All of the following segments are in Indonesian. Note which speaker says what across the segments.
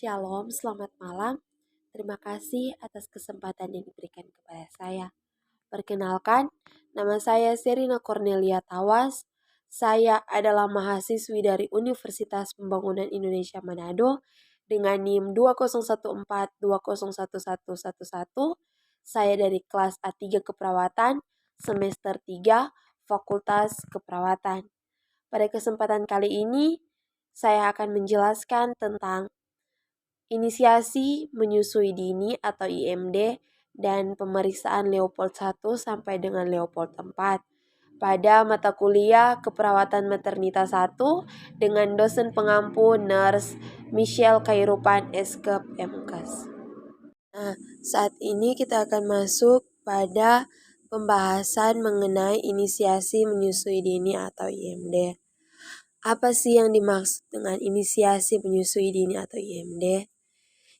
Speaker 1: Shalom, selamat malam. Terima kasih atas kesempatan yang diberikan kepada saya. Perkenalkan, nama saya Serina Cornelia Tawas. Saya adalah mahasiswi dari Universitas Pembangunan Indonesia Manado dengan NIM 2014201111. Saya dari kelas A3 Keperawatan, semester 3, Fakultas Keperawatan. Pada kesempatan kali ini, saya akan menjelaskan tentang inisiasi menyusui dini atau IMD dan pemeriksaan Leopold I sampai dengan Leopold IV pada mata kuliah Keperawatan Maternitas 1 dengan dosen pengampu Nurse Michelle Kairupan Eskep MKes. Nah, saat ini kita akan masuk pada pembahasan mengenai inisiasi menyusui dini atau IMD. Apa sih yang dimaksud dengan inisiasi menyusui dini atau IMD?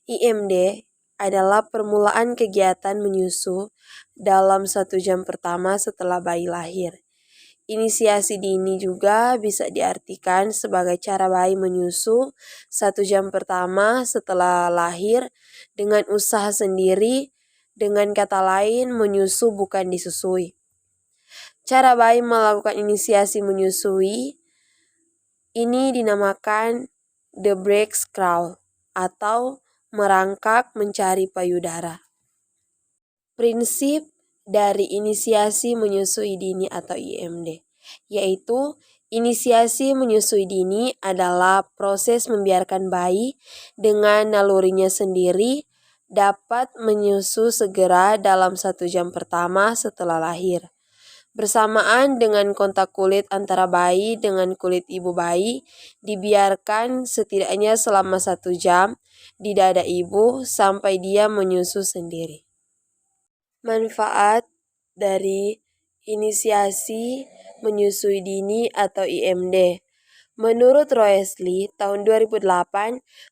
Speaker 1: IMD adalah permulaan kegiatan menyusu dalam 1 jam pertama setelah bayi lahir. Inisiasi dini juga bisa diartikan sebagai cara bayi menyusu 1 jam pertama setelah lahir dengan usaha sendiri, dengan kata lain menyusu bukan disusui. Cara bayi melakukan inisiasi menyusui ini dinamakan the breast crawl atau merangkak mencari payudara. Prinsip dari inisiasi menyusui dini atau IMD, yaitu inisiasi menyusui dini adalah proses membiarkan bayi dengan nalurinya sendiri dapat menyusu segera dalam 1 jam pertama setelah lahir. Bersamaan dengan kontak kulit antara bayi dengan kulit ibu bayi dibiarkan setidaknya selama 1 jam di dada ibu sampai dia menyusu sendiri. Manfaat dari inisiasi menyusui dini atau IMD. Menurut Roesley tahun 2008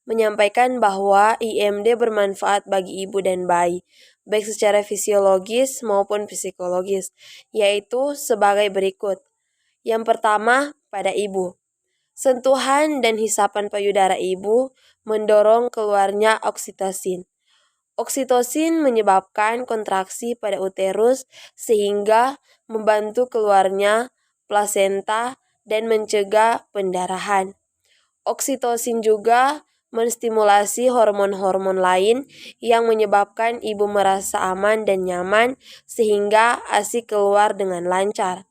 Speaker 1: menyampaikan bahwa IMD bermanfaat bagi ibu dan bayi, baik secara fisiologis maupun psikologis, yaitu sebagai berikut. Yang pertama, pada ibu. Sentuhan dan hisapan payudara ibu mendorong keluarnya oksitosin. Oksitosin menyebabkan kontraksi pada uterus sehingga membantu keluarnya plasenta dan mencegah pendarahan. Oksitosin juga menstimulasi hormon-hormon lain yang menyebabkan ibu merasa aman dan nyaman sehingga ASI keluar dengan lancar.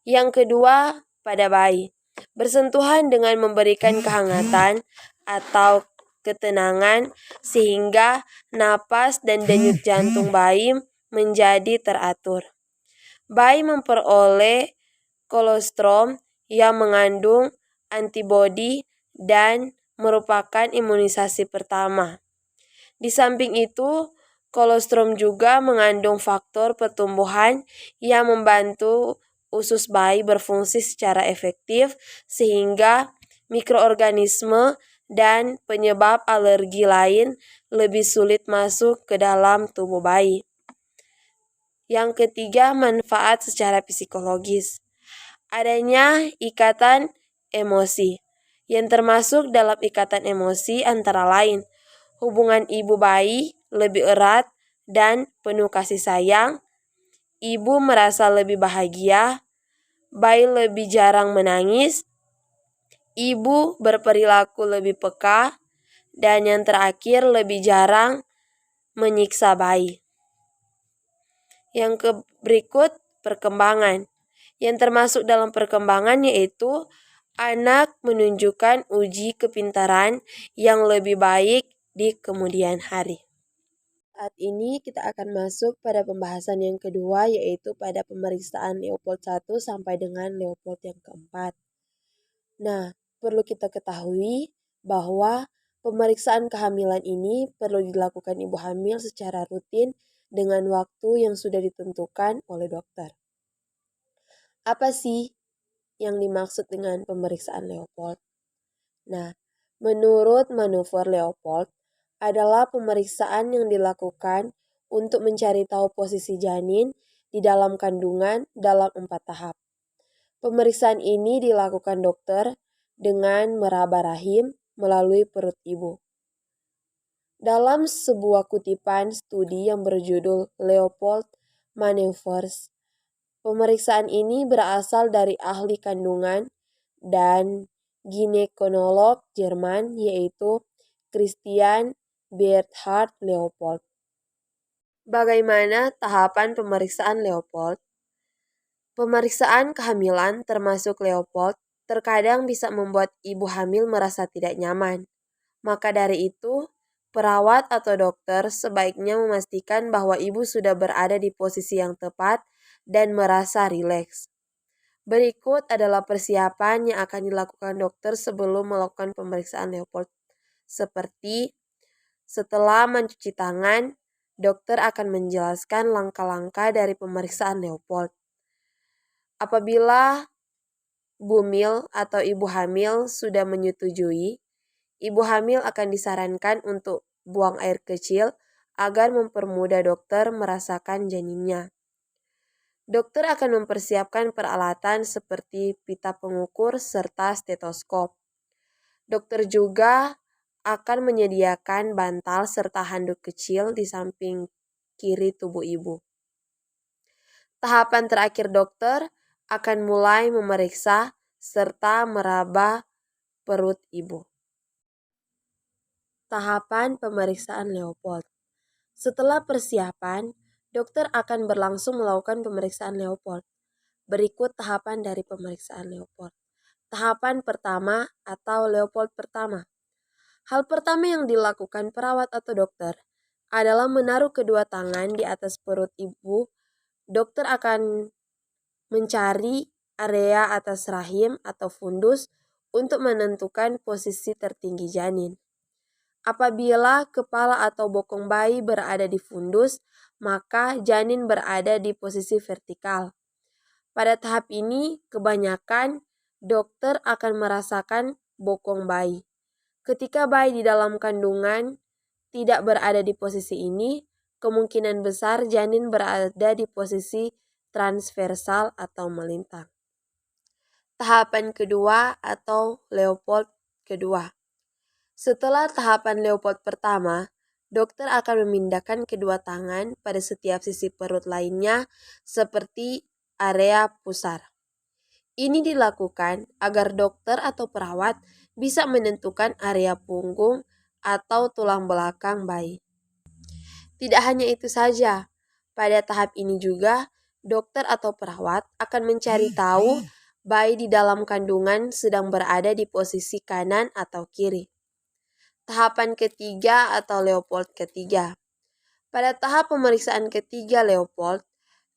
Speaker 1: Yang kedua, pada bayi. Bersentuhan dengan memberikan kehangatan atau ketenangan sehingga napas dan denyut jantung bayi menjadi teratur. Bayi memperoleh kolostrum yang mengandung antibodi dan merupakan imunisasi pertama. Di samping itu, kolostrum juga mengandung faktor pertumbuhan yang membantu usus bayi berfungsi secara efektif sehingga mikroorganisme dan penyebab alergi lain lebih sulit masuk ke dalam tubuh bayi. Yang ketiga, manfaat secara psikologis. Adanya ikatan emosi, yang termasuk dalam ikatan emosi antara lain hubungan ibu bayi lebih erat dan penuh kasih sayang, ibu merasa lebih bahagia, bayi lebih jarang menangis, ibu berperilaku lebih peka, dan yang terakhir lebih jarang menyiksa bayi. Yang berikut, perkembangan. Yang termasuk dalam perkembangan yaitu anak menunjukkan uji kepintaran yang lebih baik di kemudian hari. Saat ini kita akan masuk pada pembahasan yang kedua yaitu pada pemeriksaan Leopold I sampai dengan Leopold yang keempat. Nah, perlu kita ketahui bahwa pemeriksaan kehamilan ini perlu dilakukan ibu hamil secara rutin dengan waktu yang sudah ditentukan oleh dokter. Apa sih yang dimaksud dengan pemeriksaan Leopold? Nah, menurut manuver Leopold adalah pemeriksaan yang dilakukan untuk mencari tahu posisi janin di dalam kandungan dalam 4 tahap. Pemeriksaan ini dilakukan dokter dengan meraba rahim melalui perut ibu. Dalam sebuah kutipan studi yang berjudul Leopold Maneuvers, pemeriksaan ini berasal dari ahli kandungan dan ginekolog Jerman yaitu Christian Bernhard Leopold. Bagaimana tahapan pemeriksaan Leopold? Pemeriksaan kehamilan termasuk Leopold terkadang bisa membuat ibu hamil merasa tidak nyaman. Maka dari itu, perawat atau dokter sebaiknya memastikan bahwa ibu sudah berada di posisi yang tepat dan merasa rileks. Berikut adalah persiapan yang akan dilakukan dokter sebelum melakukan pemeriksaan Leopold. Seperti setelah mencuci tangan, dokter akan menjelaskan langkah-langkah dari pemeriksaan Leopold. Apabila bumil atau ibu hamil sudah menyetujui, ibu hamil akan disarankan untuk buang air kecil agar mempermudah dokter merasakan janinnya. Dokter akan mempersiapkan peralatan seperti pita pengukur serta stetoskop. Dokter juga akan menyediakan bantal serta handuk kecil di samping kiri tubuh ibu. Tahapan terakhir dokter akan mulai memeriksa serta meraba perut ibu. Tahapan pemeriksaan Leopold. Setelah persiapan, dokter akan berlangsung melakukan pemeriksaan Leopold. Berikut tahapan dari pemeriksaan Leopold. Tahapan pertama atau Leopold pertama. Hal pertama yang dilakukan perawat atau dokter adalah menaruh kedua tangan di atas perut ibu. Dokter akan mencari area atas rahim atau fundus untuk menentukan posisi tertinggi janin. Apabila kepala atau bokong bayi berada di fundus, maka janin berada di posisi vertikal. Pada tahap ini, kebanyakan dokter akan merasakan bokong bayi. Ketika bayi di dalam kandungan tidak berada di posisi ini, kemungkinan besar janin berada di posisi transversal atau melintang. Tahapan kedua atau Leopold kedua. Setelah tahapan Leopold pertama, dokter akan memindahkan kedua tangan pada setiap sisi perut lainnya seperti area pusar. Ini dilakukan agar dokter atau perawat bisa menentukan area punggung atau tulang belakang bayi. Tidak hanya itu saja, pada tahap ini juga dokter atau perawat akan mencari tahu bayi di dalam kandungan sedang berada di posisi kanan atau kiri. Tahapan ketiga atau Leopold ketiga. Pada tahap pemeriksaan ketiga Leopold,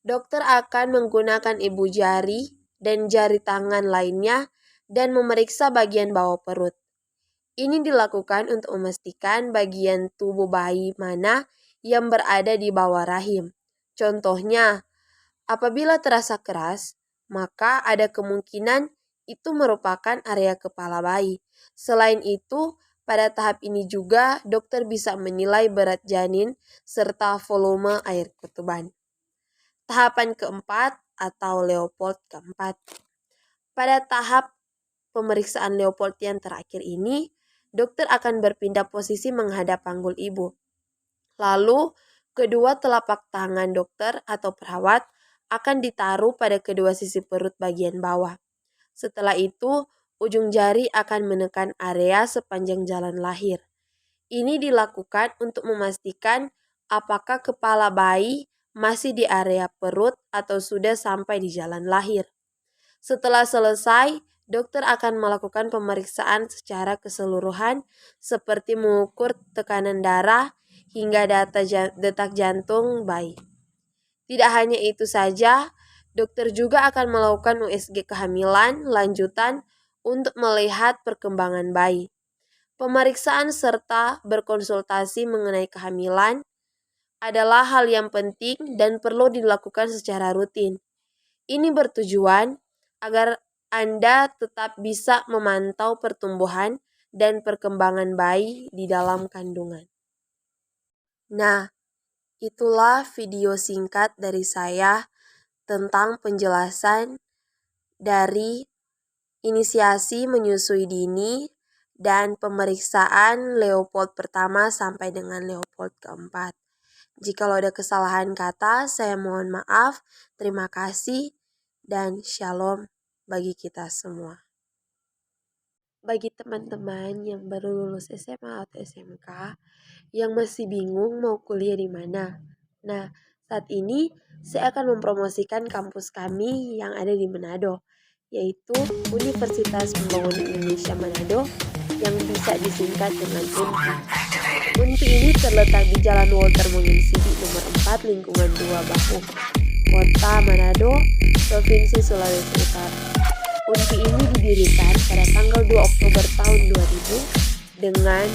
Speaker 1: dokter akan menggunakan ibu jari dan jari tangan lainnya dan memeriksa bagian bawah perut. Ini dilakukan untuk memastikan bagian tubuh bayi mana yang berada di bawah rahim. Contohnya, apabila terasa keras, maka ada kemungkinan itu merupakan area kepala bayi. Selain itu, pada tahap ini juga dokter bisa menilai berat janin serta volume air ketuban. Tahapan keempat atau Leopold keempat. Pada tahap pemeriksaan Leopold yang terakhir ini, dokter akan berpindah posisi menghadap panggul ibu. Lalu, kedua telapak tangan dokter atau perawat akan ditaruh pada kedua sisi perut bagian bawah. Setelah itu, ujung jari akan menekan area sepanjang jalan lahir. Ini dilakukan untuk memastikan apakah kepala bayi masih di area perut atau sudah sampai di jalan lahir. Setelah selesai, dokter akan melakukan pemeriksaan secara keseluruhan seperti mengukur tekanan darah hingga detak jantung bayi. Tidak hanya itu saja, dokter juga akan melakukan USG kehamilan lanjutan untuk melihat perkembangan bayi. Pemeriksaan serta berkonsultasi mengenai kehamilan adalah hal yang penting dan perlu dilakukan secara rutin. Ini bertujuan agar Anda tetap bisa memantau pertumbuhan dan perkembangan bayi di dalam kandungan. Nah, itulah video singkat dari saya tentang penjelasan dari inisiasi menyusui dini dan pemeriksaan Leopold pertama sampai dengan Leopold keempat. Jikalau ada kesalahan kata, saya mohon maaf. Terima kasih dan shalom bagi kita semua. Bagi teman-teman yang baru lulus SMA atau SMK yang masih bingung mau kuliah di mana. Nah, saat ini saya akan mempromosikan kampus kami yang ada di Manado, yaitu Universitas Pembangunan Indonesia Manado yang bisa disingkat dengan UNPI. UNPI ini terletak di Jalan Walter Monginsidi nomor 4 lingkungan 2 Bahu, Kota Manado, Provinsi Sulawesi Utara. UNPI ini didirikan pada tanggal 2 Oktober tahun 2000 dengan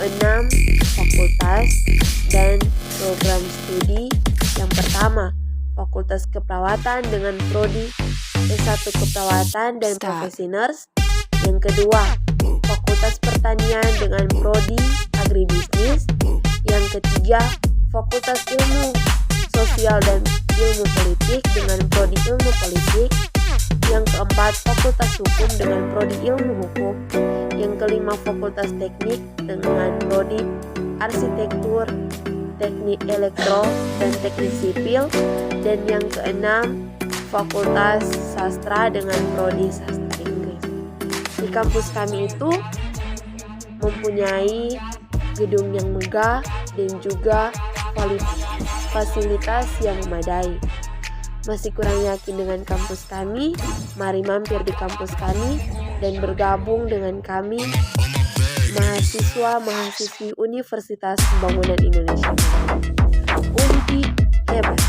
Speaker 1: 6 fakultas dan program studi. Yang pertama, Fakultas Keperawatan dengan prodi S1 Keperawatan dan Profesi Nurse. Yang kedua, Fakultas Pertanian dengan prodi Agribisnis. Yang ketiga, Fakultas Ilmu Sosial dan Ilmu Politik dengan prodi Ilmu Politik. Yang keempat, Fakultas Hukum dengan prodi Ilmu Hukum. Yang kelima, Fakultas Teknik dengan prodi Arsitektur, Teknik Elektro, dan Teknik Sipil. Dan yang keenam, Fakultas Sastra dengan prodi Sastra Inggris. Di kampus kami itu mempunyai gedung yang megah dan juga fasilitas yang memadai. Masih kurang yakin dengan kampus kami? Mari mampir di kampus kami dan bergabung dengan kami, mahasiswa-mahasiswi Universitas Pembangunan Indonesia. UNPI hebat.